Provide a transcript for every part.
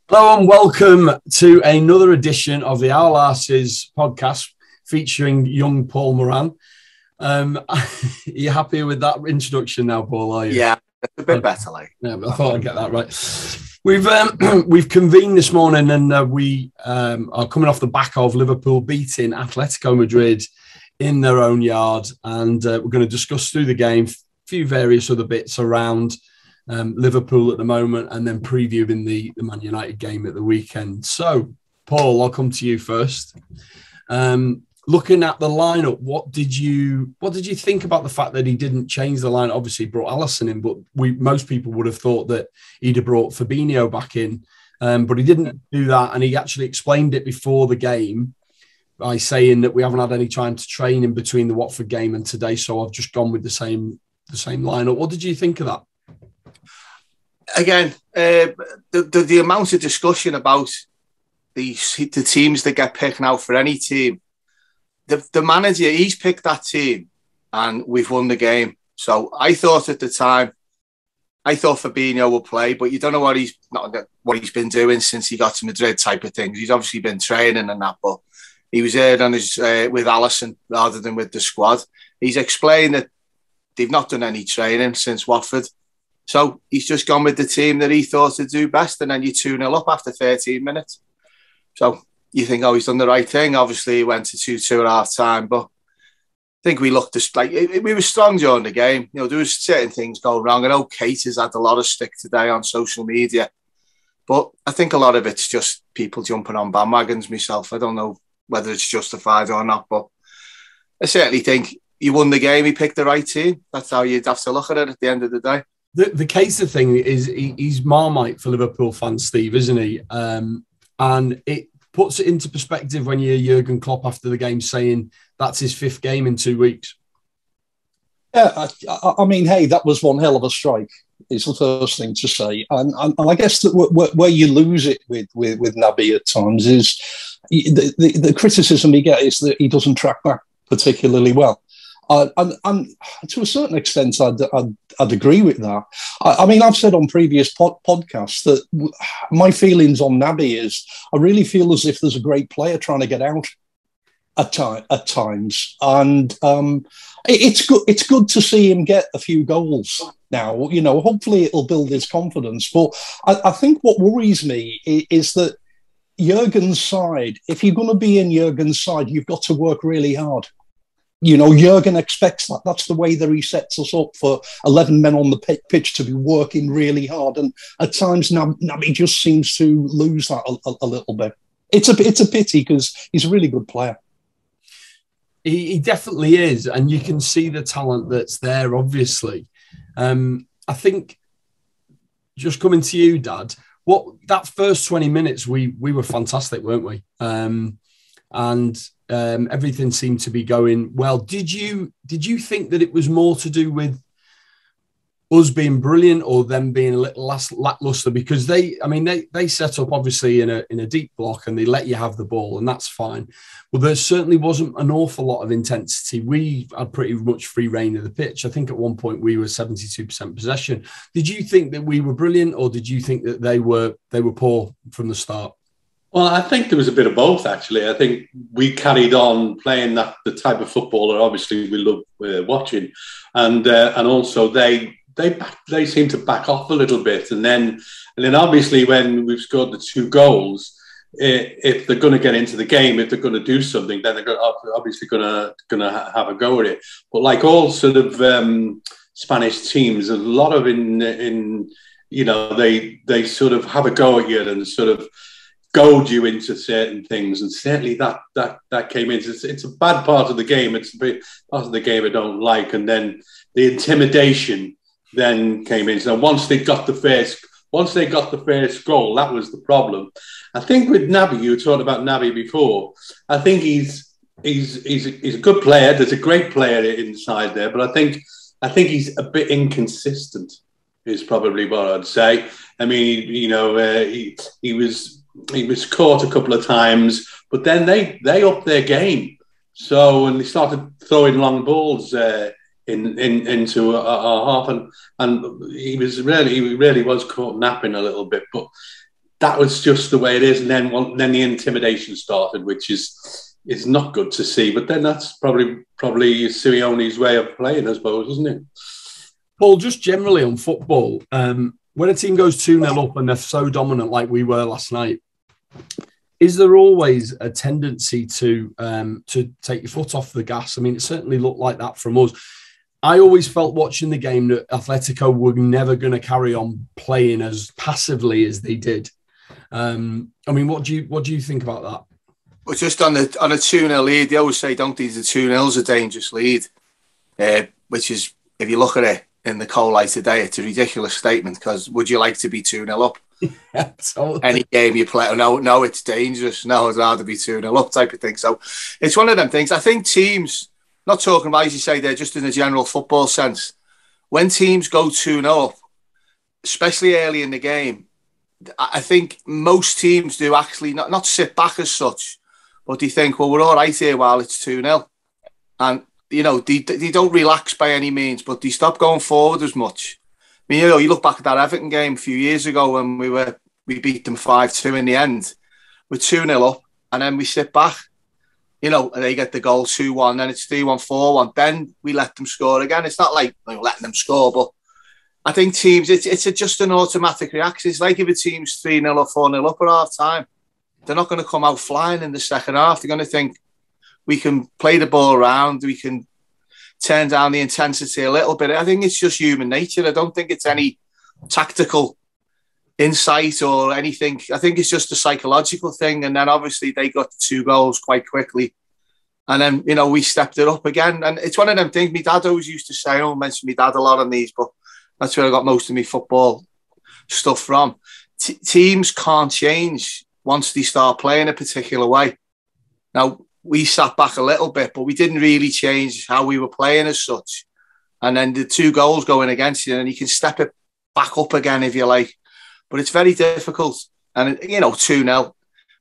Hello and welcome to another edition of the Arl Arses podcast featuring young Paul Moran. Are you happy with that introduction now, Paul? Are you? Yeah, it's a bit better. Yeah, but I thought I'd get that right. We've convened this morning and we are coming off the back of Liverpool beating Athletico Madrid in their own yard, and we're going to discuss through the game, a few various other bits around Liverpool at the moment, and then previewing the Man United game at the weekend. So, Paul, I'll come to you first. Looking at the lineup, what did you think about the fact that he didn't change the line? Obviously, he brought Alisson in, but most people would have thought that he'd have brought Fabinho back in, but he didn't do that, and he actually explained it before the game by saying that we haven't had any time to train in between the Watford game and today, so I've just gone with the same lineup. What did you think of that? Again, the amount of discussion about the teams that get picked out for any team, the manager, he's picked that team and we've won the game. So I thought at the time, Fabinho will play, but you don't know what he's been doing since he got to Madrid type of things. He's obviously been training and that, but he was there on his with Alisson rather than with the squad. He's explained that they've not done any training since Watford. So he's just gone with the team that he thought to do best, and then you're 2-0 up after 13 minutes. So you think, oh, he's done the right thing. Obviously, he went to 2-2 at half time, but I think we looked like we were strong during the game. You know, there was certain things going wrong. I know Kate has had a lot of stick today on social media, but I think a lot of it's just people jumping on bandwagons myself. I don't know whether it's justified or not, but I certainly think you won the game. He picked the right team. That's how you'd have to look at it at the end of the day. The case of thing is he's Marmite for Liverpool fans, Steve, isn't he? And it puts it into perspective when you hear Jurgen Klopp after the game saying that's his 5th game in 2 weeks. Yeah, I mean, hey, that was one hell of a strike, is the first thing to say. And I guess that where you lose it with Naby at times is the criticism you get is that he doesn't track back particularly well. And to a certain extent, I'd agree with that. I mean, I've said on previous podcasts that my feelings on Naby is I really feel as if there's a great player trying to get out at times. And it's good to see him get a few goals now. You know, hopefully it'll build his confidence. But I think what worries me is that Jurgen's side, if you're going to be in Jurgen's side, you've got to work really hard. You know, Jurgen expects that. That's the way that he sets us up for 11 men on the pitch to be working really hard. And at times, Naby just seems to lose that a little bit. It's a pity because he's a really good player. He definitely is. And you can see the talent that's there, obviously. I think, just coming to you, Dad, that first 20 minutes, we were fantastic, weren't we? Everything seemed to be going well. Did you think that it was more to do with us being brilliant or them being a little less lackluster? Because they set up obviously in a deep block and they let you have the ball, and that's fine. Well, there certainly wasn't an awful lot of intensity. We had pretty much free reign of the pitch. I think at one point we were 72% possession. Did you think that we were brilliant, or did you think that they were poor from the start? Well, I think there was a bit of both, actually. I think we carried on playing the type of football that obviously we love watching, and also they seem to back off a little bit, and then obviously when we've scored the 2 goals, if they're going to get into the game, if they're going to do something, then they're obviously going to have a go at it. But like all sort of Spanish teams, a lot of in you know they sort of have a go at you and sort of goad you into certain things, and certainly that came in. It's a bad part of the game. It's a bit part of the game I don't like, and then the intimidation then came in. So once they got the first goal, that was the problem. I think with Naby, you were talking about Naby before. I think he's a good player. There's a great player inside there, but I think he's a bit inconsistent. Is probably what I'd say. I mean, you know, he was caught a couple of times, but then they upped their game. So when they started throwing long balls into our half, and he really was caught napping a little bit. But that was just the way it is. And then the intimidation started, which is not good to see. But then that's probably Simeone's way of playing, I suppose, isn't it? Paul, just generally on football, when a team goes 2-0 up and they're so dominant like we were last night, is there always a tendency to take your foot off the gas? I mean, it certainly looked like that from us. I always felt watching the game that Atletico were never going to carry on playing as passively as they did. I mean, what do you think about that? Well, just on a 2-0 lead, they always say, don't these 2-0 is a dangerous lead, which is, if you look at it in the cold light today, it's a ridiculous statement, because would you like to be 2-0 up? Yeah, totally. Any game you play, no, it's dangerous. No, I'd rather be 2-0 up type of thing. So it's one of them things. I think teams, not talking about, as you say, they're just in a general football sense, when teams go 2-0 up, especially early in the game, I think most teams do actually not sit back as such, but they think, well, we're all right here while it's 2-0. And, you know, they don't relax by any means, but they stop going forward as much. I mean, you know, you look back at that Everton game a few years ago when we beat them 5-2 in the end. We're 2-0 up, and then we sit back, you know, and they get the goal 2-1, then it's 3-1, 4-1. Then we let them score again. It's not like letting them score, but I think teams, it's just an automatic reaction. It's like if a team's 3-0 or 4-0 up at half time, they're not going to come out flying in the second half. They're going to think, we can play the ball around, we can turn down the intensity a little bit. I think it's just human nature. I don't think it's any tactical insight or anything. I think it's just a psychological thing. And then obviously they got the 2 goals quite quickly. And then, you know, we stepped it up again. And it's one of them things my dad always used to say, I don't mention my dad a lot on these, but that's where I got most of my football stuff from. Teams can't change once they start playing a particular way. Now, we sat back a little bit, but we didn't really change how we were playing as such. And then the 2 goals going against you, and you can step it back up again if you like. But it's very difficult. And, you know, 2-0.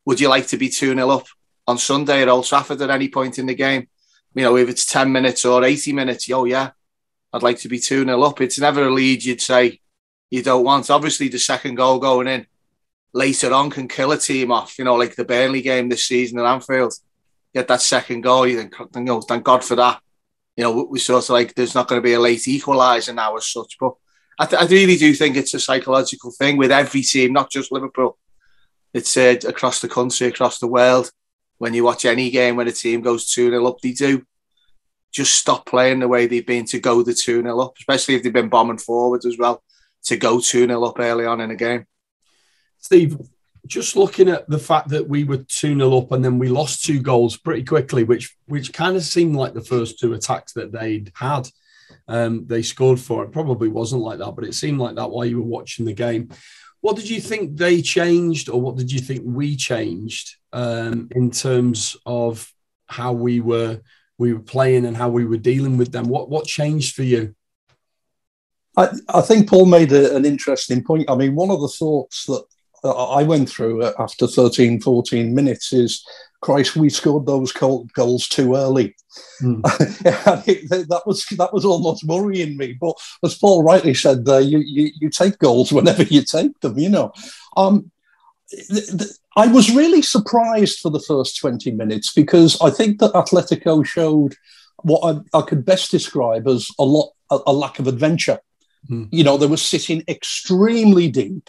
Would you like to be 2-0 up on Sunday at Old Trafford at any point in the game? You know, if it's 10 minutes or 80 minutes, oh, yeah, I'd like to be 2-0 up. It's never a lead you'd say you don't want. Obviously, the second goal going in later on can kill a team off, you know, like the Burnley game this season at Anfield. Get that second goal, you think, you know, thank God for that. You know, we sort of like, there's not going to be a late equaliser now as such. But I really do think it's a psychological thing with every team, not just Liverpool. It's across the country, across the world. When you watch any game when a team goes 2-0 up, they do just stop playing the way they've been to go the 2-0 up, especially if they've been bombing forward as well, to go 2-0 up early on in a game. Steve, just looking at the fact that we were 2-0 up and then we lost 2 goals pretty quickly, which kind of seemed like the first 2 attacks that they'd had. They scored for. It probably wasn't like that, but it seemed like that while you were watching the game. What did you think they changed, or what did you think we changed in terms of how we were playing and how we were dealing with them? What changed for you? I think Paul made an interesting point. I mean, one of the thoughts that I went through after 13, 14 minutes is, Christ, we scored those goals too early. That was almost worrying me. But as Paul rightly said there, you take goals whenever you take them, you know. I was really surprised for the first 20 minutes because I think that Atletico showed what I could best describe as a lack of adventure. You know, they were sitting extremely deep.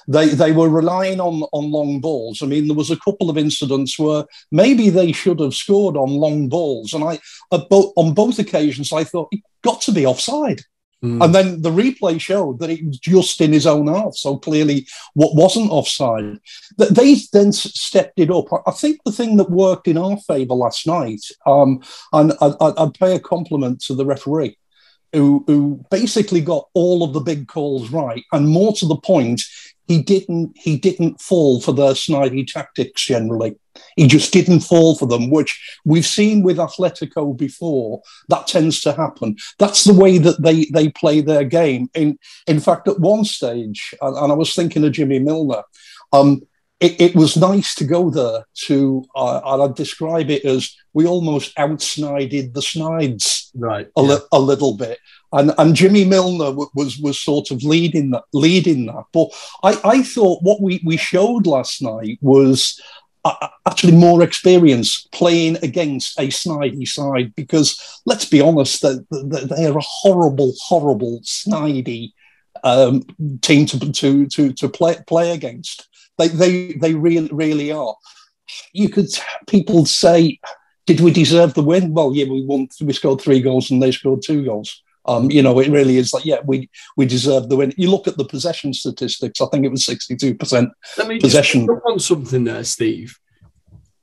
They were relying on long balls. I mean, there was a couple of incidents where maybe they should have scored on long balls. And on both occasions, I thought, it got to be offside. And then the replay showed that it was just in his own half. So clearly what wasn't offside. They then stepped it up. I think the thing that worked in our favour last night, and I'd pay a compliment to the referee, who basically got all of the big calls right. And more to the point, he didn't fall for their snidey tactics generally. He just didn't fall for them, which we've seen with Atletico before. That tends to happen. That's the way that they play their game. In fact, at one stage, and I was thinking of Jimmy Milner, it was nice to go there to, and I'd describe it as we almost out-snided the snides a little bit. And Jimmy Milner was sort of leading that. But I thought what we showed last night was actually more experience playing against a snidey side, because let's be honest, they're a horrible, snidey team to play against. They really are. People say, did we deserve the win? Well, yeah, we won. We scored 3 goals and they scored 2 goals. It really is like, yeah, we deserve the win. You look at the possession statistics, I think it was 62% Let me possession. Just pick up on something there, Steve.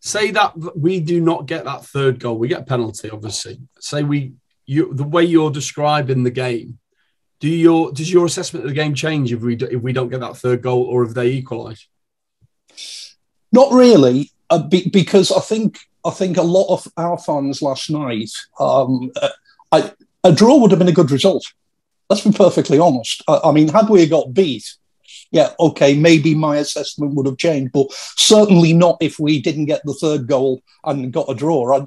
Say that we do not get that 3rd goal. We get a penalty, obviously. Say the way you're describing the game, does your assessment of the game change if we don't get that 3rd goal, or if they equalise? Not really, because I think a lot of our fans last night, a draw would have been a good result. Let's be perfectly honest. I mean, had we got beat, yeah, okay, maybe my assessment would have changed, but certainly not if we didn't get the 3rd goal and got a draw.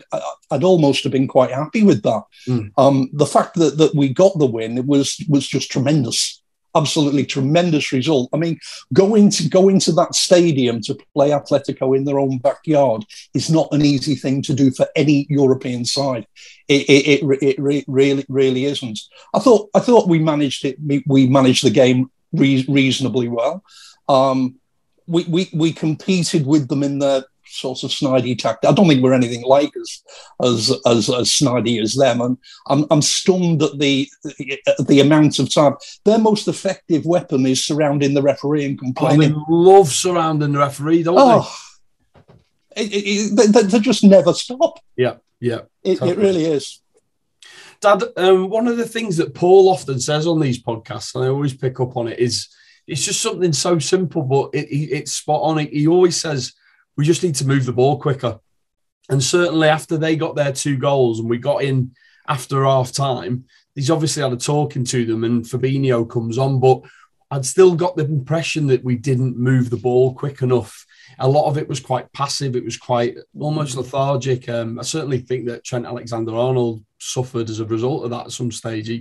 I'd almost have been quite happy with that. The fact that we got the win was just tremendous. Absolutely tremendous result. I mean, going to that stadium to play Atletico in their own backyard is not an easy thing to do for any European side. It really isn't. I thought we managed it. We managed the game reasonably well. We competed with them in their sort of snidey tactic. I don't think we're anything like as snidey as them, and I'm stunned at the amount of time. Their most effective weapon is surrounding the referee and complaining. They love surrounding the referee, don't they? They just never stop. Yeah. It really is. Dad, one of the things that Paul often says on these podcasts, and I always pick up on it, is it's just something so simple, but it's spot on. He always says, we just need to move the ball quicker. And certainly after they got their 2 goals and we got in after half time, he's obviously had a talking to them and Fabinho comes on, but I'd still got the impression that we didn't move the ball quick enough. A lot of it was quite passive. It was quite almost lethargic. I certainly think that Trent Alexander-Arnold suffered as a result of that at some stage. He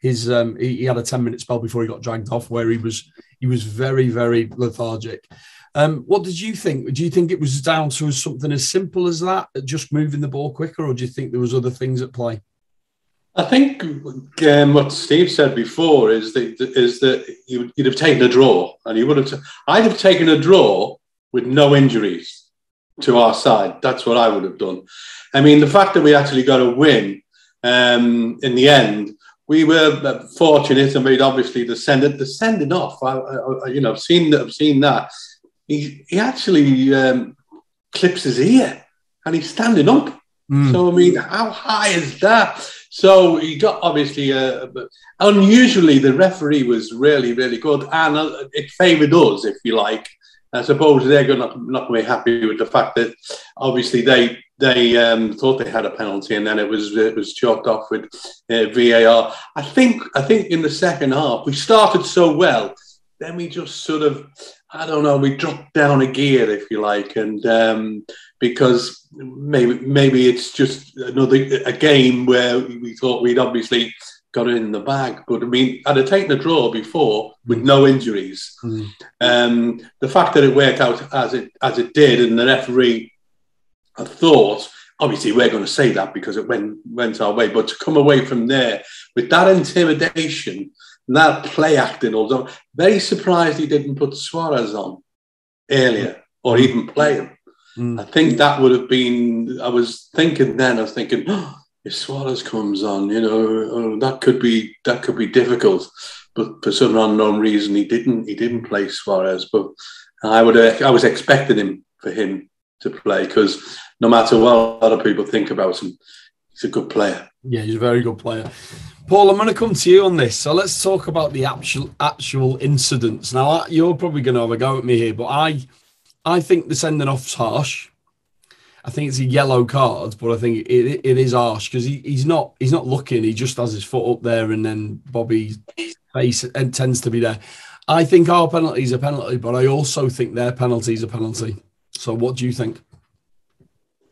had a 10-minute spell before he got dragged off where he was very, very lethargic. What did you think? Do you think it was down to something as simple as that, just moving the ball quicker, or do you think there was other things at play? I think what Steve said before is that you'd have taken a draw, and you would have. I'd have taken a draw with no injuries to our side. That's what I would have done. I mean, the fact that we actually got a win in the end, we were fortunate. I mean, obviously the sending off. I've seen that. He actually clips his ear and he's standing up. So, I mean, how high is that? So he got obviously, unusually, the referee was really, really good. And it favoured us, if you like. I suppose they're not going to be happy with the fact that obviously they thought they had a penalty and then it was chalked off with VAR. I think in the second half, we started so well. Then we just sort of, I don't know, we dropped down a gear, if you like, and because maybe it's just a game where we thought we'd obviously got it in the bag. But I mean, I'd have taken a draw before with no injuries. The fact that it worked out as it did, and the referee, I thought, obviously we're going to say that because it went our way, but to come away from there with that intimidation, that play acting, although very surprised he didn't put Suarez on earlier or even play him. I think that would have been, I was thinking, if Suarez comes on, that could be difficult. But for some unknown reason, he didn't play Suarez. But I was expecting him to play, because no matter what other people think about him, he's a good player. Yeah, he's a very good player. Paul, I'm going to come to you on this. So let's talk about the actual incidents. Now, you're probably going to have a go at me here, but I think the sending off's harsh. I think it's a yellow card, but I think it is harsh because he's not looking. He just has his foot up there, and then Bobby's face tends to be there. I think our penalty is a penalty, but I also think their penalty is a penalty. So what do you think?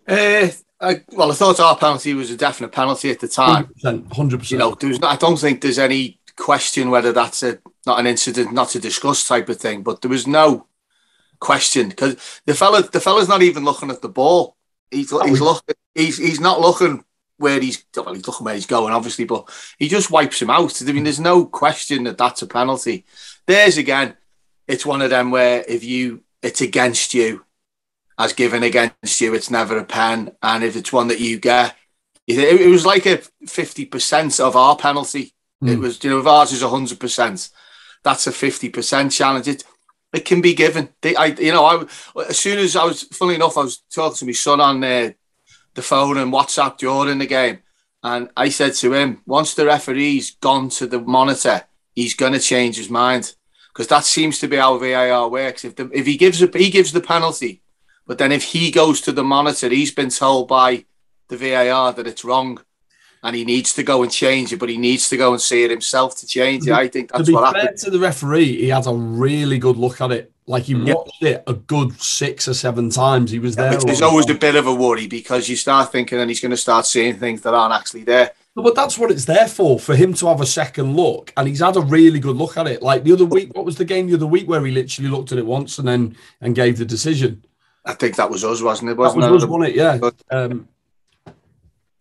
I thought our penalty was a definite penalty at the time. 100%. You know, I don't think there's any question whether that's not an incident, not to discuss type of thing. But there was no question because the fella's not even looking at the ball. He's not looking where he's looking where he's going, obviously, but he just wipes him out. I mean, there's no question that that's a penalty. There's again, it's one of them where it's against you, as given against you, it's never a pen. And if it's one that you get, it was like a 50% of our penalty. It was, if ours is 100%, that's a 50% challenge. It can be given. As soon as funnily enough, I was talking to my son on the phone and WhatsApp during the game. And I said to him, once the referee's gone to the monitor, he's going to change his mind. Because that seems to be how VAR works. If he gives the penalty, but then if he goes to the monitor, he's been told by the VAR that it's wrong and he needs to go and change it, but he needs to go and see it himself to change it. I think that's what happened. To be fair to the referee, he had a really good look at it. Like he watched it a good 6 or 7 times. He was there. There's always a bit of a worry because you start thinking and he's going to start seeing things that aren't actually there. But that's what it's there for him to have a second look. And he's had a really good look at it. Like the other week, what was the game the other week where he literally looked at it once and gave the decision? I think that was us, wasn't it? That was us, wasn't it? Yeah.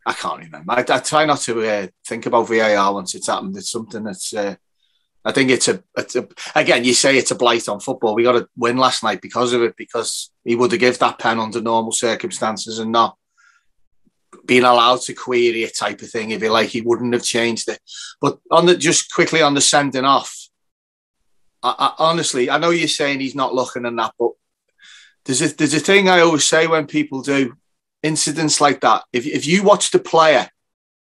I can't remember. I try not to think about VAR once it's happened. It's something that's... I think it's again, you say it's a blight on football. We got to win last night because of it, because he would have given that pen under normal circumstances and not being allowed to query it type of thing. If you like, he wouldn't have changed it. But just quickly on the sending off, I honestly, I know you're saying he's not looking at that, but there's a thing I always say when people do incidents like that. If you watch the player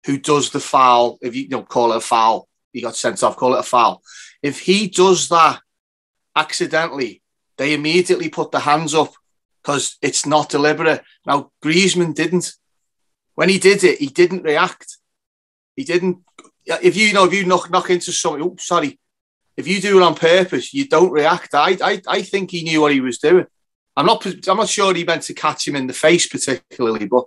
who does the foul, if you don't call it a foul, he got sent off, call it a foul. If he does that accidentally, they immediately put their hands up because it's not deliberate. Now, Griezmann didn't. When he did it, he didn't react. He didn't. If you knock into something, oh, sorry. If you do it on purpose, you don't react. I think he knew what he was doing. I'm not sure he meant to catch him in the face particularly, but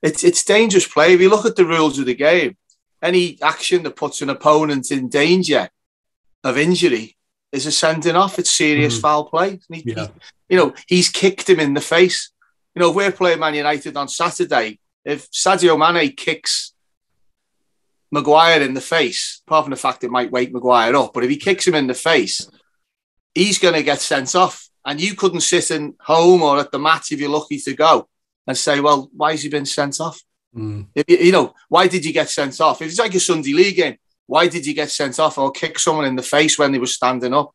it's dangerous play. If you look at the rules of the game, any action that puts an opponent in danger of injury is a sending off. It's serious foul play. He's kicked him in the face. If we're playing Man United on Saturday, if Sadio Mane kicks Maguire in the face, apart from the fact it might wake Maguire up, but if he kicks him in the face, he's going to get sent off. And you couldn't sit in home or at the match if you're lucky to go and say, well, why has he been sent off? Why did you get sent off? If it's like a Sunday League game, why did you get sent off or kick someone in the face when they were standing up?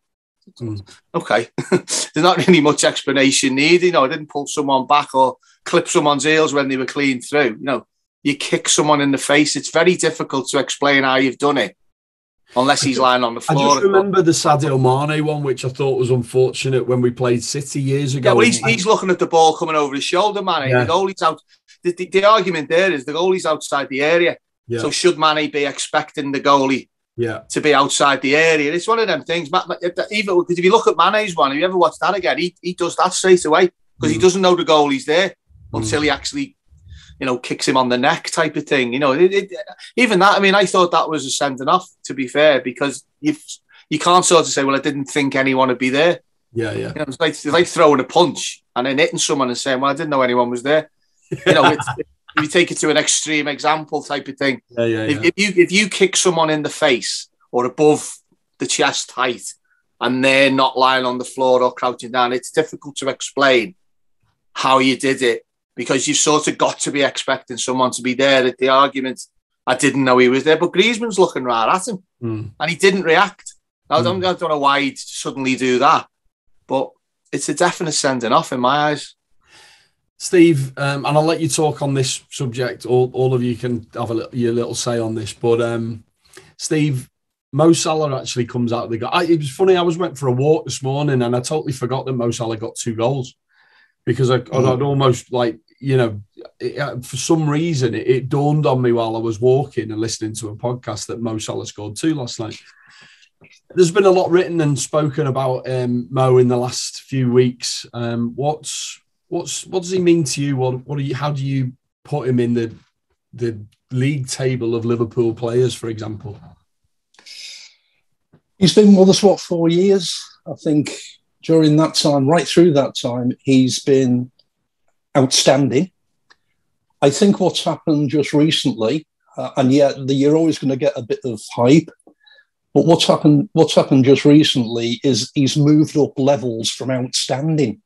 Okay. There's not really much explanation needed. I didn't pull someone back or clip someone's heels when they were clean through. You kick someone in the face. It's very difficult to explain how you've done it unless he's lying on the floor. I just remember the Sadio Mane one, which I thought was unfortunate when we played City years ago. Yeah, well, he's looking at the ball coming over his shoulder, Mane. Yeah. The goalie's out. The argument there is the goalie's outside the area. Yeah. So should Mane be expecting the goalie to be outside the area? It's one of them things. Even because if you look at Mane's one, if you ever watch that again, he does that straight away because he doesn't know the goalie's there until he actually, kicks him on the neck type of thing. Even that, I mean, I thought that was a sending off, to be fair, because you can't sort of say, well, I didn't think anyone would be there. Yeah, yeah. It's like throwing a punch and then hitting someone and saying, well, I didn't know anyone was there. If you take it to an extreme example type of thing. If you kick someone in the face or above the chest height and they're not lying on the floor or crouching down, it's difficult to explain how you did it because you've sort of got to be expecting someone to be there at the argument. I didn't know he was there, but Griezmann's looking right at him and he didn't react. I don't know why he'd suddenly do that, but it's a definite sending off in my eyes. Steve, and I'll let you talk on this subject. All of you can have your little say on this. But Steve, Mo Salah actually comes out of the goal. It was funny. I went for a walk this morning and I totally forgot that Mo Salah got 2 goals because I'd almost for some reason it dawned on me while I was walking and listening to a podcast that Mo Salah scored 2 last night. There's been a lot written and spoken about Mo in the last few weeks. what does he mean to you? How do you put him in the league table of Liverpool players, for example? He's been with us, 4 years? I think during that time, right through that time, he's been outstanding. I think what's happened just recently, and yet you're always going to get a bit of hype, but what's happened just recently is he's moved up levels from outstanding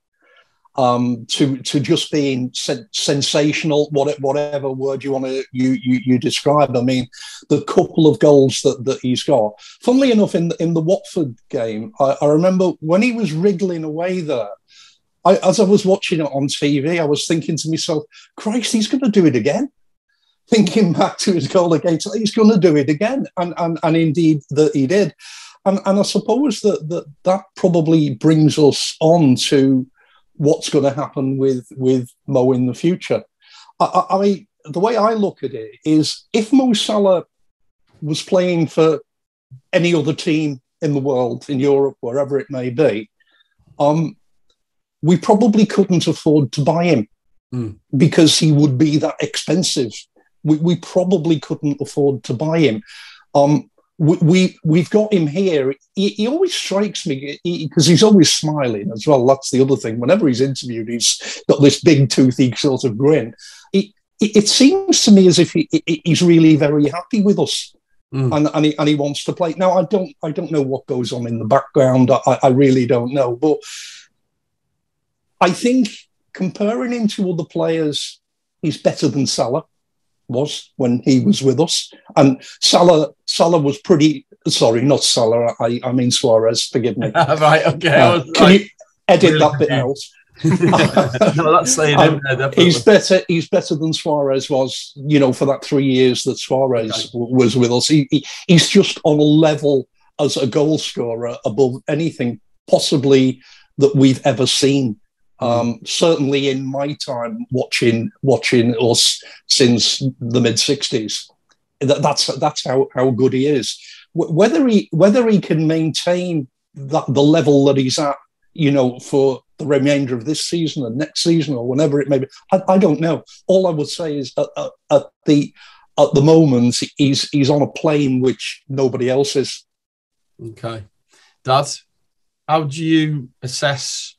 to just being sensational, whatever word you want to you describe. I mean, the couple of goals that he's got. Funnily enough, in the Watford game, I remember when he was wriggling away there, as I was watching it on TV, I was thinking to myself, Christ, he's going to do it again. Thinking back to his goal against, he's going to do it again. And indeed that he did. And I suppose that probably brings us on to what's going to happen with Mo in the future. I mean, the way I look at it is, if Mo Salah was playing for any other team in the world, in Europe, wherever it may be, we probably couldn't afford to buy him because he would be that expensive. We probably couldn't afford to buy him. We've got him here. He always strikes me because he's always smiling as well. That's the other thing. Whenever he's interviewed, he's got this big toothy sort of grin. It seems to me as if he's really very happy with us, and he wants to play. Now, I don't know what goes on in the background. I really don't know. But I think comparing him to other players, he's better than Salah was when he was with us. And Salah was pretty... Sorry, not Salah. I mean Suarez. Forgive me. Right, okay. Can you edit that bit out? No, that's saying he's better than Suarez was, for that 3 years that Suarez was with us. He's just on a level as a goal scorer above anything possibly that we've ever seen. Certainly in my time watching us since the mid-60s, that's how good he is. Whether he can maintain the level that he's at, for the remainder of this season and next season or whenever it may be, I don't know. All I would say is at the moment he's on a plane which nobody else is. Okay, Dad, how do you assess?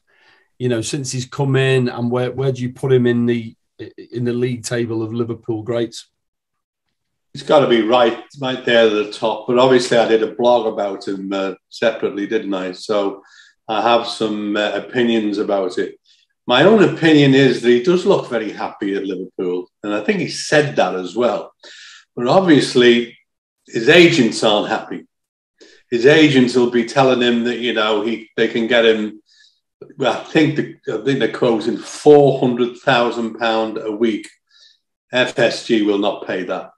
Since he's come in, and where do you put him in the league table of Liverpool greats? He's got to be right there at the top. But obviously, I did a blog about him separately, didn't I? So I have some opinions about it. My own opinion is that he does look very happy at Liverpool, and I think he said that as well. But obviously, his agents aren't happy. His agents will be telling him that they can get him. Well, I think they're quoting £400,000 a week. FSG will not pay that.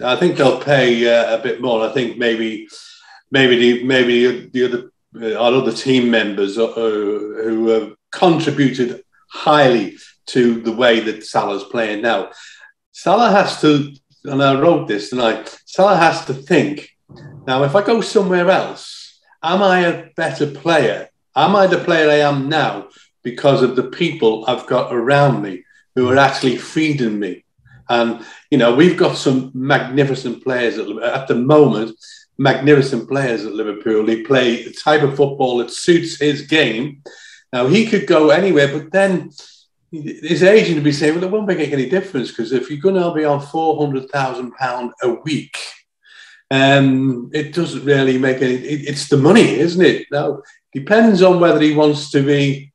I think they'll pay a bit more. I think maybe the other team members who have contributed highly to the way that Salah's playing now. Salah has to, and I wrote this tonight. Salah has to think. Now, if I go somewhere else, am I a better player? Am I the player I am now because of the people I've got around me who are actually feeding me? And, we've got some magnificent players at the moment, magnificent players at Liverpool. They play the type of football that suits his game. Now, he could go anywhere, but then his agent would be saying, well, it won't make any difference because if you're going to be on £400,000 a week, it doesn't really make any... It's the money, isn't it? Now, depends on whether he wants to be,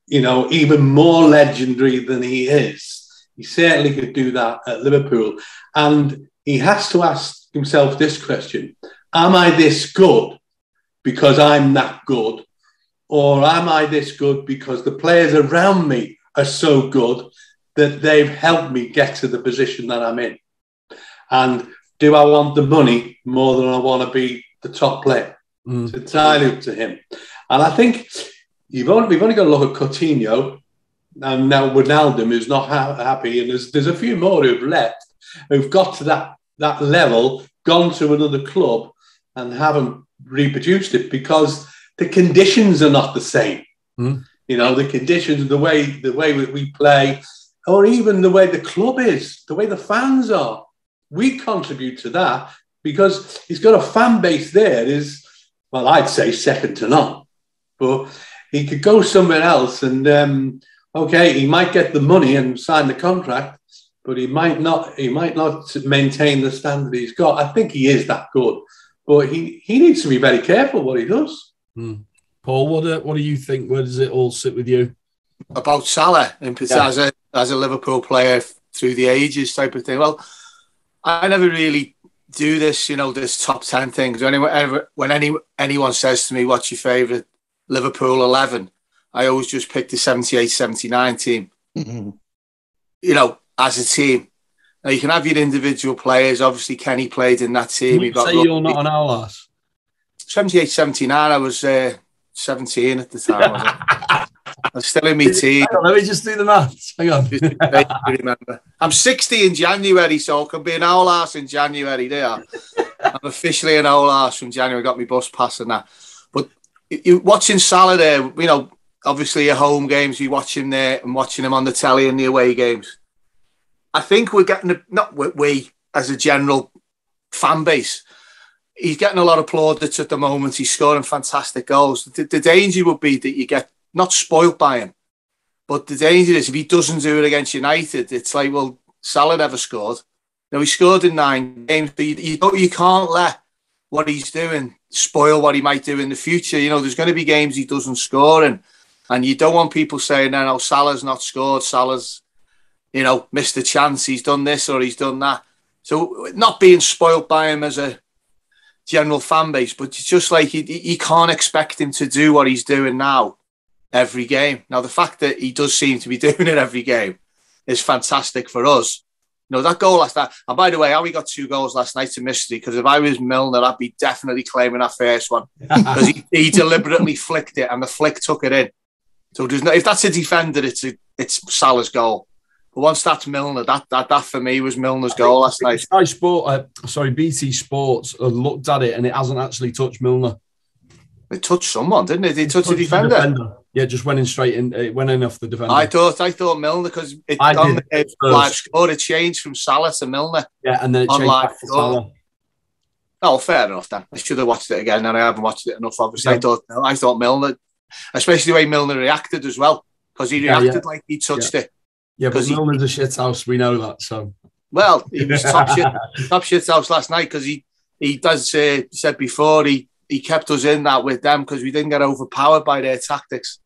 even more legendary than he is. He certainly could do that at Liverpool. And he has to ask himself this question. Am I this good because I'm that good? Or am I this good because the players around me are so good that they've helped me get to the position that I'm in? And do I want the money more than I want to be the top player? It's entirely up to him. And I think we've only got to look at Coutinho and now Wijnaldum, who's not happy, and there's a few more who've left, who've got to that level, gone to another club and haven't reproduced it because the conditions are not the same. You know, the conditions, the way we play, or even the way the club is, the way the fans are. We contribute to that because he's got a fan base there is, well, I'd say second to none. But he could go somewhere else and, okay, he might get the money and sign the contract, but he might not maintain the standard he's got. I think he is that good, but he needs to be very careful what he does. Paul, what do you think? Where does it all sit with you? About Salah, as a Liverpool player through the ages type of thing. Well, I never really do this, you know, this top 10 things. When anyone says to me, what's your favourite Liverpool 11, I always just pick the 78-79 team. Mm-hmm. You know, as a team. Now, you can have your individual players. Obviously, Kenny played in that team. You say you're not an Arl Arses? 78-79, I was 17 at the time, wasn't I? I was still in my team. On, let me just do the maths. Hang on. Remember. I'm 60 in January, so I can be an Arl Arses in January. There. I'm officially an Arl Arses from January. Got my bus pass and that. But you watching Salah there, you know, obviously your home games, you watch him there and watching him on the telly in the away games. I think we're getting, not we as a general fan base, he's getting a lot of plaudits at the moment. He's scoring fantastic goals. The danger would be that you get not spoilt by him, but the danger is if he doesn't do it against United, it's like, well, Salah never scored. Now, he scored in 9 games, but you can't let what he's doing spoil what he might do in the future. You know, there's going to be games he doesn't score, and you don't want people saying, no, Salah's not scored, Salah's, you know, missed a chance, he's done this or he's done that. So not being spoilt by him as a general fan base, but it's just like you can't expect him to do what he's doing now every game. Now, the fact that he does seem to be doing it every game is fantastic for us. You know, that goal last night, and by the way, how he got 2 goals last night's a mystery, because if I was Milner, I'd be definitely claiming that first one, because he deliberately flicked it and the flick took it in. So there's no, if that's a defender, it's Salah's goal. But once that's Milner, that for me was Milner's goal last night. Sky Sport, BT Sports looked at it and it hasn't actually touched Milner. It touched someone, didn't it? It touched the defender. Yeah, just went in straight in. It went in off the defender. I thought Milner, because on the live score it changed from Salah to Milner. Yeah, and then it changed back to Salah. Oh, fair enough then. I should have watched it again, and I haven't watched it enough. Obviously, yeah. I thought Milner, especially the way Milner reacted as well, because he reacted like he touched it. Yeah, but Milner's a shit house. We know that. So well, he was top shit house last night, because he does said before he kept us in that with them because we didn't get overpowered by their tactics.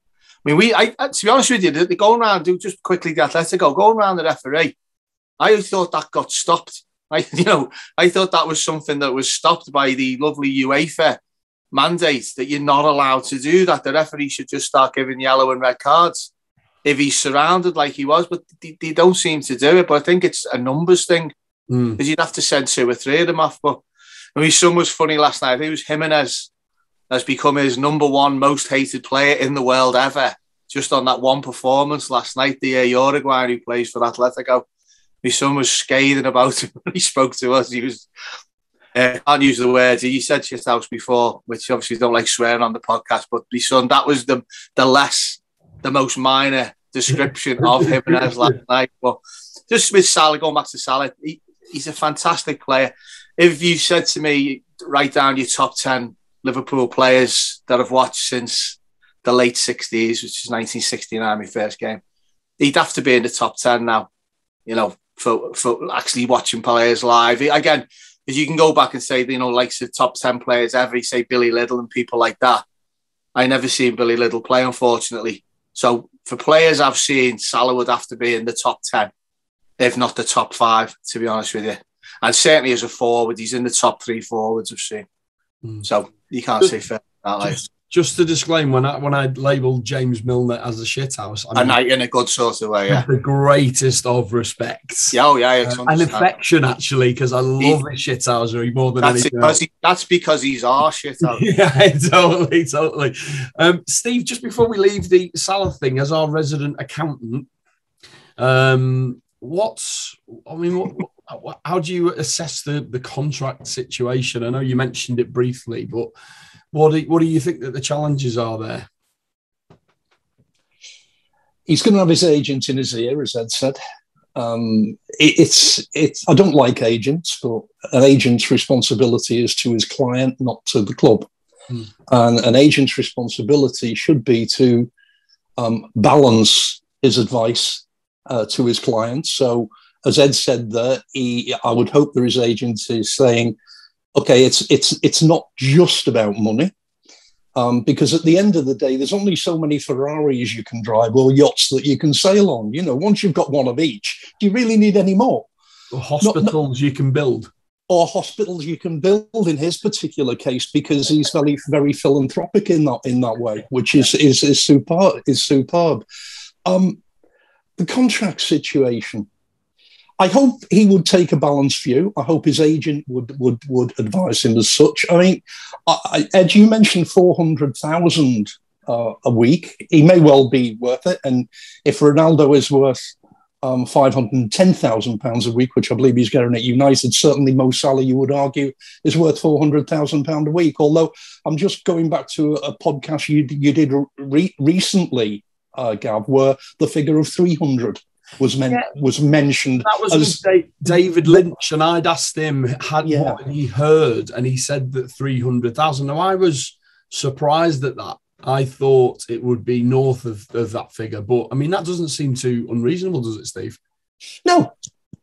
I mean, to be honest with you, they're going around, just quickly, the Athletico, going around the referee, I thought that got stopped. I thought that was something that was stopped by the lovely UEFA mandate, that you're not allowed to do that. The referee should just start giving yellow and red cards if he's surrounded like he was, but they don't seem to do it. But I think it's a numbers thing, because you'd have to send 2 or 3 of them off. But I mean, his son was funny last night. I think it was Jimenez has become his #1 most hated player in the world ever, just on that one performance last night. The Uruguayan who plays for Atletico, his son was scathing about him when he spoke to us. He was, can't use the words, he said shit house before, which obviously don't like swearing on the podcast, but his son, that was the most minor description of Jimenez last night. But just with Salah, going back to Salah, he's a fantastic player. If you said to me, write down your top 10 Liverpool players that I've watched since the late 60s, which is 1969, my first game, he'd have to be in the top 10 now, you know, for actually watching players live. Again, if you can go back and say, you know, like the top 10 players ever, you say Billy Liddell and people like that. I never seen Billy Liddell play, unfortunately. So for players I've seen, Salah would have to be in the top 10, if not the top 5, to be honest with you. And certainly as a forward, he's in the top 3 forwards I've seen. So you can't say fair that way. Just to disclaim, when I labelled James Milner as a shithouse, I mean, in a good sort of way, yeah. The greatest of respects. Yeah, and affection, actually, because I love a shithousery more than anything else. That's because he's our shithouse. Yeah, totally. Steve, just before we leave the Salah thing, as our resident accountant, how do you assess the contract situation? I know you mentioned it briefly, but what do you think that the challenges are there? He's going to have his agent in his ear, as Ed said. I don't like agents, but an agent's responsibility is to his client, not to the club. And an agent's responsibility should be to balance his advice to his clients. So, as Ed said there, I would hope that his agent is saying, okay, it's not just about money. Because at the end of the day, there's only so many Ferraris you can drive or yachts that you can sail on. You know, once you've got one of each, do you really need any more? Or hospitals you can build. Or hospitals you can build in his particular case, because he's very, very philanthropic in that way, which is superb. The contract situation. I hope he would take a balanced view. I hope his agent would advise him as such. I mean, Ed, you mentioned 400,000 a week. He may well be worth it. And if Ronaldo is worth £510,000 a week, which I believe he's getting at United, certainly Mo Salah, you would argue, is worth £400,000 a week. Although I'm just going back to a podcast you did recently, Gav, where the figure of 300 was mentioned. That was as David Lynch, and I'd asked him what he heard, and he said that 300,000. Now, I was surprised at that. I thought it would be north of that figure, but I mean, that doesn't seem too unreasonable, does it, Steve? No,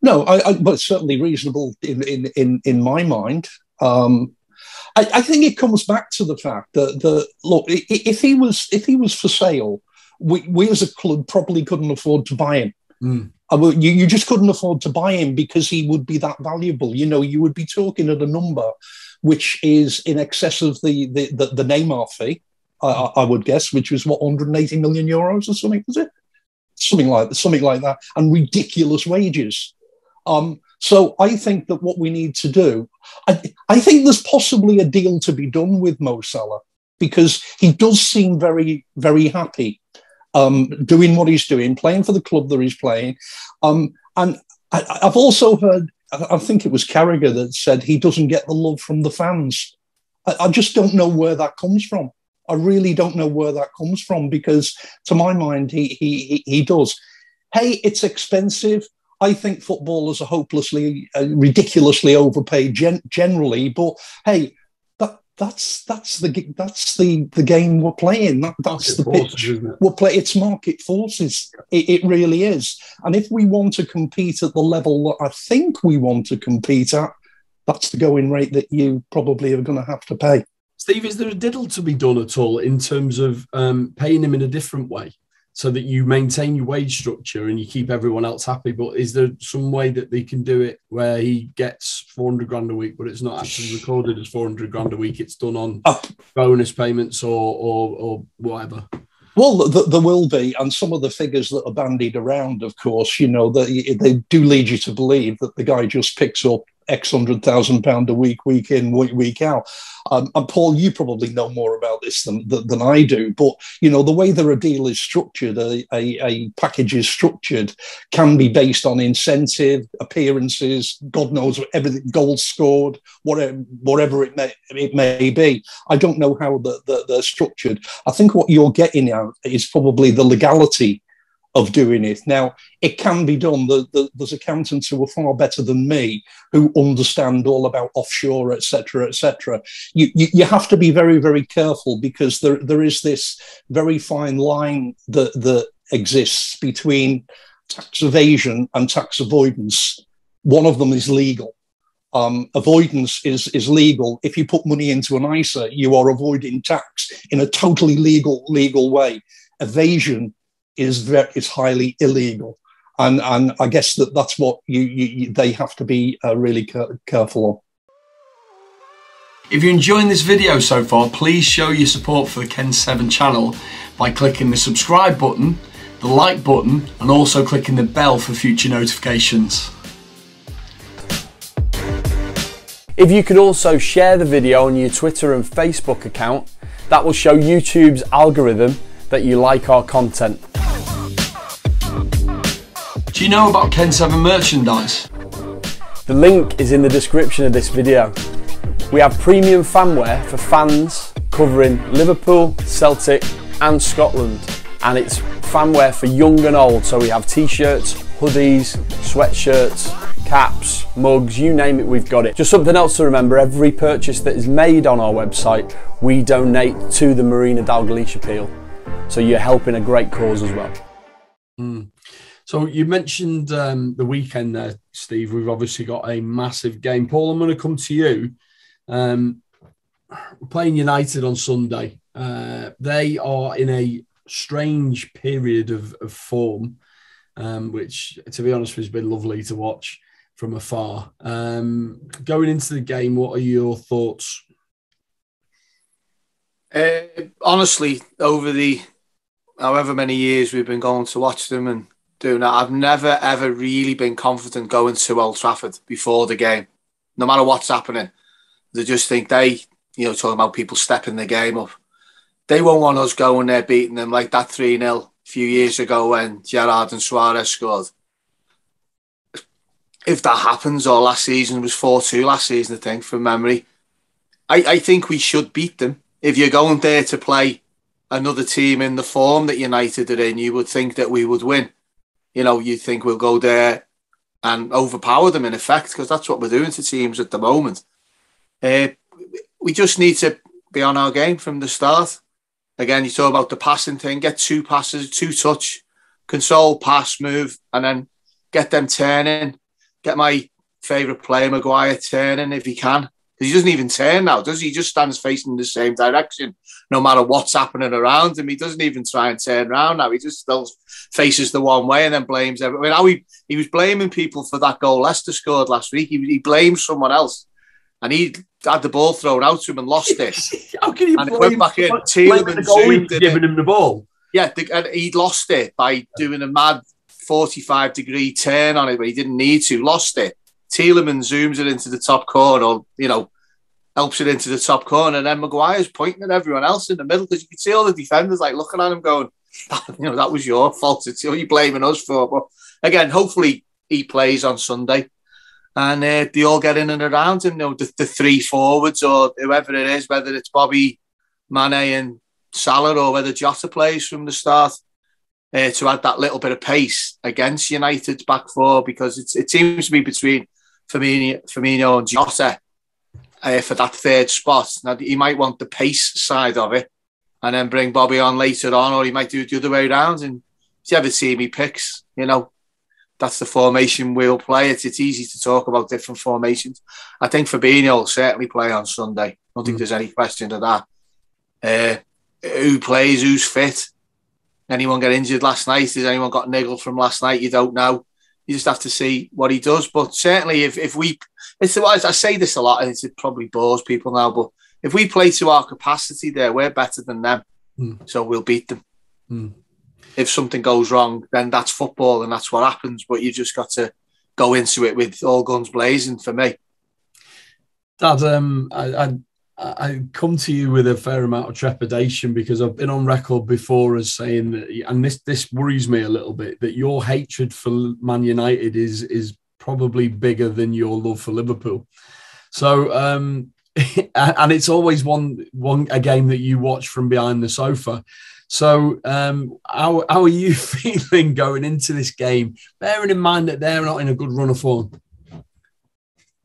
but it's certainly reasonable in my mind. I think it comes back to the fact that look, if he was for sale, we as a club probably couldn't afford to buy him. You just couldn't afford to buy him because he would be that valuable. You know, you would be talking at a number which is in excess of the Neymar fee, I would guess, which was what, 180 million euros or something, was it? Something like that, and ridiculous wages. So I think that what we need to do, I think there's possibly a deal to be done with Mo Salah, because he does seem very, very happy doing what he's doing, playing for the club that he's playing. And I've also heard, I think it was Carragher that said he doesn't get the love from the fans. I just don't know where that comes from. I really don't know where that comes from, because to my mind, he does. Hey, it's expensive. I think footballers are hopelessly, ridiculously overpaid generally, but hey, that's the game we're playing. That's the pitch we're playing. It's market forces. It really is. And if we want to compete at the level that I think we want to compete at, that's the going rate that you probably are going to have to pay. Steve, is there a diddle to be done at all in terms of paying him in a different way, so that you maintain your wage structure and you keep everyone else happy? But is there some way that they can do it where he gets 400 grand a week, but it's not actually recorded as 400 grand a week? It's done on bonus payments or whatever. Well, there will be, and some of the figures that are bandied around, of course, you know, they do lead you to believe that the guy just picks up X £100,000 a week, week in, week out. And Paul, you probably know more about this than I do, but you know, the way that a deal is structured, a package is structured, can be based on incentive, appearances, God knows everything, goals scored, whatever it may be. I don't know how they're structured. I think what you're getting at is probably the legality of doing it. Now, it can be done. There's accountants who are far better than me, who understand all about offshore, etc., etc. You have to be very, very careful, because there is this very fine line that exists between tax evasion and tax avoidance. One of them is legal. Avoidance is legal. If you put money into an ISA, you are avoiding tax in a totally legal way. Evasion is highly illegal, and I guess that's what they have to be really careful of. If you're enjoying this video so far, please show your support for the Ken 7 channel by clicking the subscribe button, the like button, and also clicking the bell for future notifications. If you could also share the video on your Twitter and Facebook account, that will show YouTube's algorithm that you like our content. Do you know about Ken 7 merchandise? The link is in the description of this video. We have premium fanwear for fans covering Liverpool, Celtic and Scotland, and it's fanwear for young and old. So we have t-shirts, hoodies, sweatshirts, caps, mugs, you name it, we've got it. Just something else to remember, every purchase that is made on our website, we donate to the Marina Dalglish Appeal. So you're helping a great cause as well. So you mentioned the weekend there, Steve. We've obviously got a massive game. Paul, I'm going to come to you. We're playing United on Sunday. They are in a strange period of form, which, to be honest, has been lovely to watch from afar. Going into the game, what are your thoughts? Honestly, over the however many years we've been going to watch them and doing that, I've never, ever really been confident going to Old Trafford before the game, no matter what's happening. They just think talking about people stepping the game up. They won't want us going there beating them like that 3-0 a few years ago when Gerrard and Suarez scored. If that happens, or last season was 4-2 last season, I think, from memory, I think we should beat them. If you're going there to play another team in the form that United are in, you would think that we would win. You'd think we'll go there and overpower them in effect, because that's what we're doing to teams at the moment. We just need to be on our game from the start. Again, you talk about the passing thing, get 2 passes, 2 touch, console, pass, move, and then get them turning. Get my favourite player, Maguire, turning if he can. Because he doesn't even turn now, does he? He just stands facing the same direction, no matter what's happening around him. He doesn't even try and turn around now. He just still faces the one way and then blames everyone. I mean, he was blaming people for that goal Leicester scored last week. He blamed someone else. And he had the ball thrown out to him and lost it. How can you and it went back in. Giving him the ball? Yeah, and he'd lost it by doing a mad 45-degree turn on it, but he didn't need to. Lost it. Tielemans zooms it into the top corner, helps it into the top corner, and then Maguire's pointing at everyone else in the middle, because you can see all the defenders looking at him going, that was your fault. It's what you're blaming us for. But again, hopefully he plays on Sunday. And they all get in and around him, the 3 forwards or whoever it is, whether it's Bobby, Mane and Salah, or whether Jota plays from the start, to add that little bit of pace against United's back four, because it seems to be between Firmino and Jota for that 3rd spot. Now, he might want the pace side of it and then bring Bobby on later on, or he might do it the other way around. And whichever team he picks, that's the formation we'll play. It's easy to talk about different formations. I think Fabinho will certainly play on Sunday. I don't think there's any question of that. Who plays? Who's fit? Anyone get injured last night? Has anyone got niggled from last night? You don't know. You just have to see what he does. But certainly, if we... I say this a lot, and it probably bores people now, but if we play to our capacity there, we're better than them. So we'll beat them. If something goes wrong, then that's football and that's what happens. But you just got to go into it with all guns blazing for me. Dad, I come to you with a fair amount of trepidation, because I've been on record before as saying that, and this worries me a little bit, that your hatred for Man United is probably bigger than your love for Liverpool. So, and it's always a game that you watch from behind the sofa. So how are you feeling going into this game, bearing in mind that they're not in a good run of form?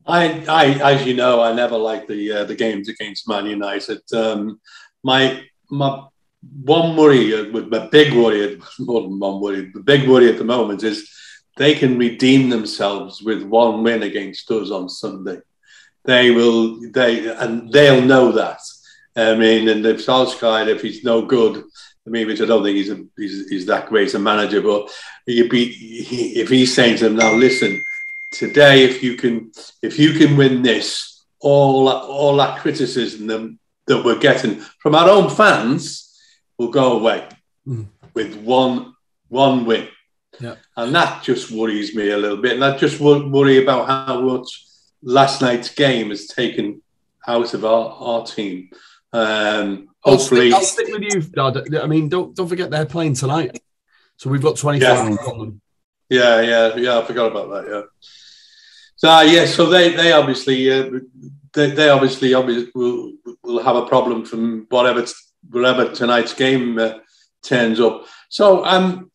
I as you know, I never liked the games against Man United. My one worry, my big worry, more than one worry, the big worry at the moment is they can redeem themselves with 1 win against us on Sunday. They'll know that. I mean, and if Solskjaer, if he's no good, which I don't think he's that great a manager, but if he's saying to them, now listen, today if you can win this, all that criticism that we're getting from our own fans will go away with one win. Yeah. And that just worries me a little bit, and I just worry about how much last night's game has taken out of our team. Hopefully, I'll stick with you, Dad. I mean, don't forget they're playing tonight, so we've got 25 on them. Yeah. I forgot about that. Yeah. So they obviously will have a problem from whatever tonight's game turns up. So I'm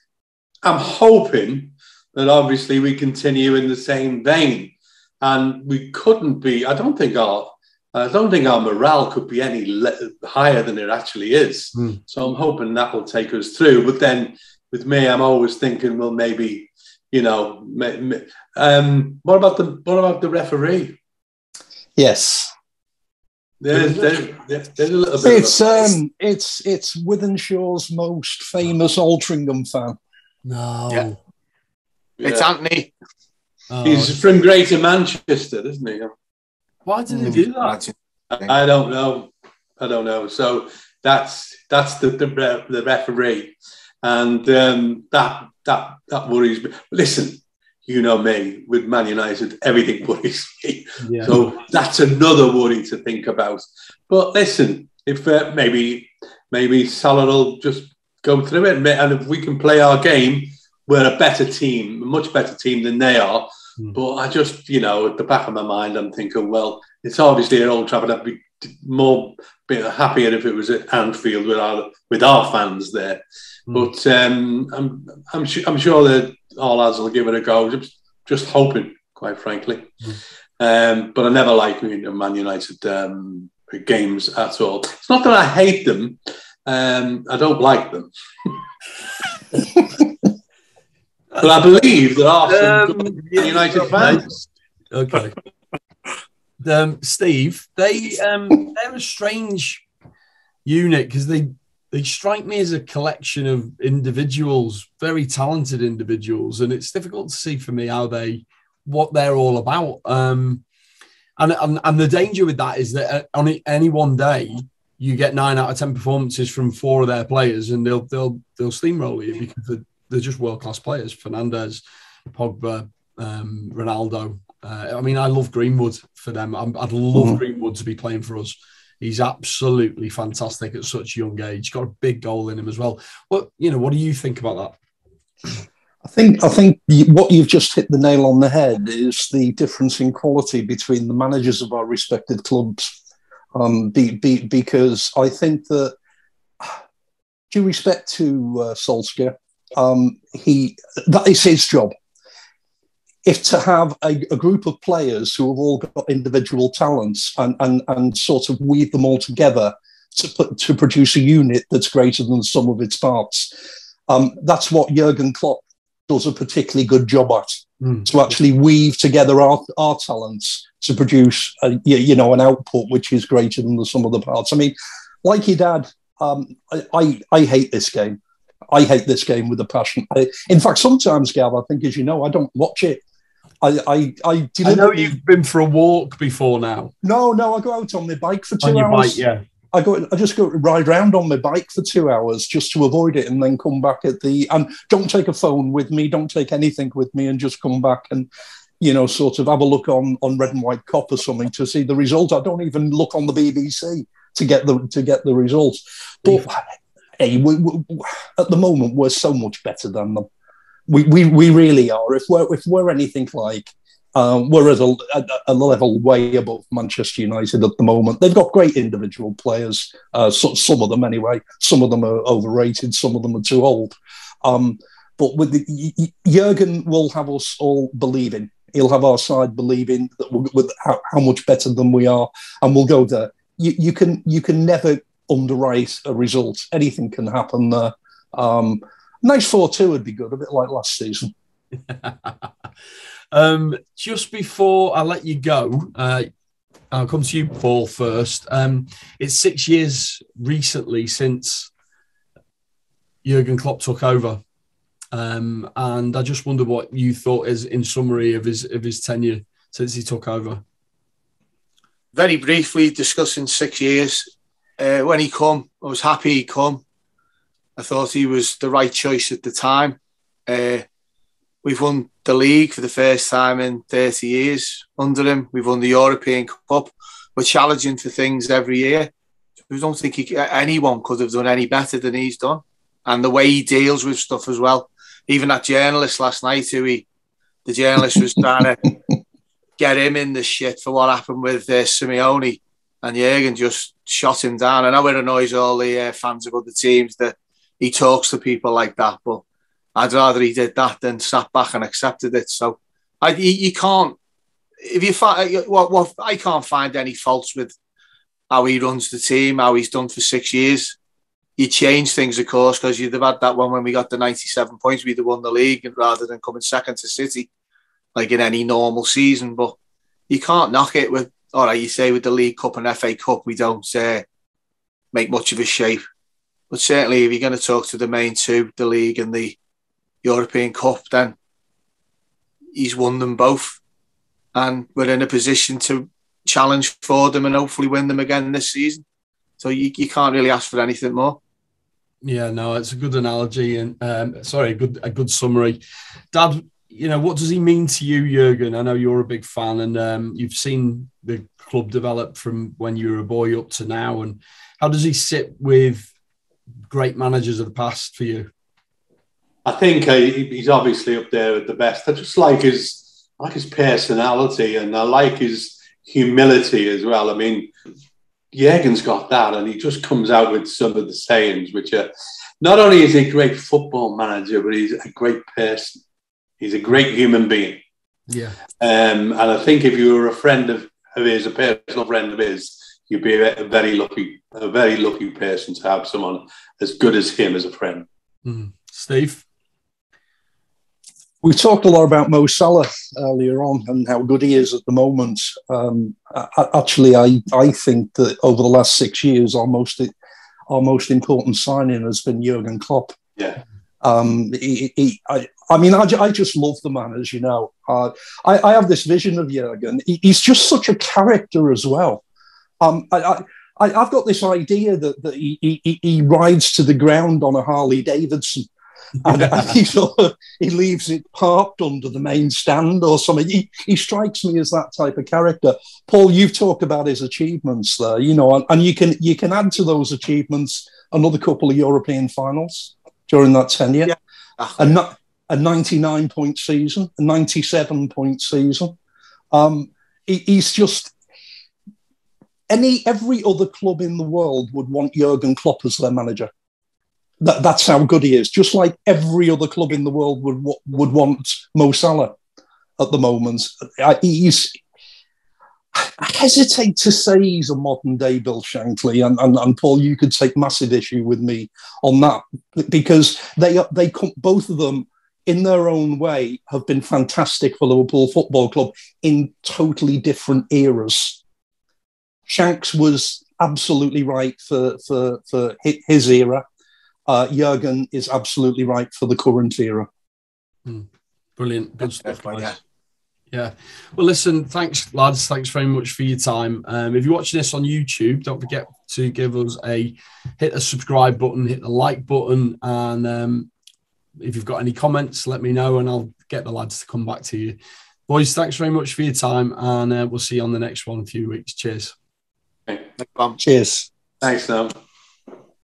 hoping that obviously we continue in the same vein, and we couldn't be. I don't think our morale could be any higher than it actually is. So I'm hoping that will take us through. But then with me, I'm always thinking, well, maybe, you know, what about the referee? Yes. There's a little bit. It's Wythenshaw's most famous Altrincham fan. No. Yeah. It's Anthony. Oh, He's from Greater Manchester, isn't he? why did he do that? I don't know. So that's the referee, and that worries me. Listen, you know me, with Man United, everything worries me. Yeah. So that's another worry to think about. But listen, if maybe Salah will just go through it, and if we can play our game, we're a better team, a much better team than they are. But I just, you know, at the back of my mind, I'm thinking, well, it's obviously at Old Trafford. I'd be happier if it was at Anfield with our fans there. But I'm sure that all lads will give it a go. Just hoping, quite frankly. But I never like Man United games at all. It's not that I hate them. I don't like them. But I believe there are some good United fans. Okay. Steve, they're a strange unit because they strike me as a collection of individuals, very talented individuals, and it's difficult to see for me what they're all about. And the danger with that is that on any one day you get 9 out of 10 performances from 4 of their players, and they'll steamroll you because they're just world-class players. Fernandes, Pogba, Ronaldo. I mean, I love Greenwood for them. I'd love Greenwood to be playing for us. He's absolutely fantastic at such a young age. Got a big goal in him as well. What do you think about that? I think what you've just hit the nail on the head is the difference in quality between the managers of our respective clubs. Because I think that, due respect to Solskjaer, that is his job. If to have a group of players who have all got individual talents and sort of weave them all together to produce a unit that's greater than the sum of its parts, that's what Jurgen Klopp does a particularly good job at. To actually weave together our talents to produce an output which is greater than the sum of the parts. I mean, like your dad, I hate this game. I hate this game with a passion. In fact, sometimes, Gav, I think, as you know, I don't watch it. I know you've been for a walk before now. No, I go out on my bike for 2 hours. On your bike, yeah. I just go ride around on my bike for 2 hours just to avoid it, and then come back and don't take a phone with me, don't take anything with me, and just come back and, sort of have a look on Red and White Cop or something to see the result. I don't even look on the BBC to get the results. But hey, at the moment we're so much better than them. We really are. If we're anything like, we're at a level way above Manchester United at the moment. They've got great individual players, some of them anyway. Some of them are overrated, some of them are too old. But with Jurgen will have us all believing. He'll have our side believing that with how much better than we are, and we'll go there. You can never underwrite a result. Anything can happen there. Nice 4-2 would be good, a bit like last season. Just before I let you go, I'll come to you, Paul, first. It's 6 years recently since Jurgen Klopp took over. And I just wonder what you thought is in summary of his tenure since he took over. Very briefly discussing 6 years. When he come, I was happy he come. I thought he was the right choice at the time. We've won the league for the first time in 30 years under him. We've won the European Cup. We're challenging for things every year. I don't think anyone could have done any better than he's done. And the way he deals with stuff as well. Even that journalist last night, the journalist was trying to get him in the shit for what happened with Simeone, and Jurgen just shot him down. I know it annoys all the fans of other teams that he talks to people like that. But I'd rather he did that than sat back and accepted it. So you can't. If you find I can't find any faults with how he runs the team, how he's done for 6 years. You change things, of course, because you'd have had that one when we got the 97 points, we'd have won the league rather than coming second to City, like in any normal season. But you can't knock it with, all right, you say with the League Cup and FA Cup, we don't make much of a shape. But certainly if you're going to talk to the main two, the League and the European Cup, then he's won them both. And we're in a position to challenge for them and hopefully win them again this season. So you can't really ask for anything more. Yeah, no, it's a good analogy and a good summary. Dad, you know, what does he mean to you, Jurgen? I know you're a big fan and you've seen the club develop from when you were a boy up to now. And how does he sit with great managers of the past for you? I think he's obviously up there at the best. I just like his personality and I like his humility as well. I mean, Jurgen's got that, and he just comes out with some of the sayings, which are not only is he a great football manager, but he's a great person. He's a great human being. Yeah. And I think if you were a friend of his, a personal friend of his, you'd be a very lucky person to have someone as good as him as a friend. Steve? We talked a lot about Mo Salah earlier on and how good he is at the moment. Actually, I think that over the last 6 years, our most important signing has been Jurgen Klopp. Yeah. I just love the man, as you know. I have this vision of Jurgen. He's just such a character as well. I've got this idea that he rides to the ground on a Harley Davidson. And he leaves it parked under the main stand or something. He strikes me as that type of character. Paul, you've talked about his achievements there, you know, and you can add to those achievements another couple of European finals during that tenure. Yeah. A 99-point season, a 97-point season. He's just every other club in the world would want Jurgen Klopp as their manager. That's how good he is. Just like every other club in the world would want Mo Salah at the moment. I hesitate to say he's a modern day Bill Shankly, and Paul, you could take massive issue with me on that because they both of them, in their own way, have been fantastic for Liverpool Football Club in totally different eras. Shanks was absolutely right for his era. Jurgen is absolutely right for the current era. Brilliant. Good stuff. Yeah. Well, listen, thanks, lads. Thanks very much for your time. If you're watching this on YouTube, don't forget to give us hit the subscribe button, hit the like button. And if you've got any comments, let me know and I'll get the lads to come back to you. Boys, thanks very much for your time. And we'll see you on the next one in a few weeks. Cheers. Okay. Cheers. Thanks, Sam.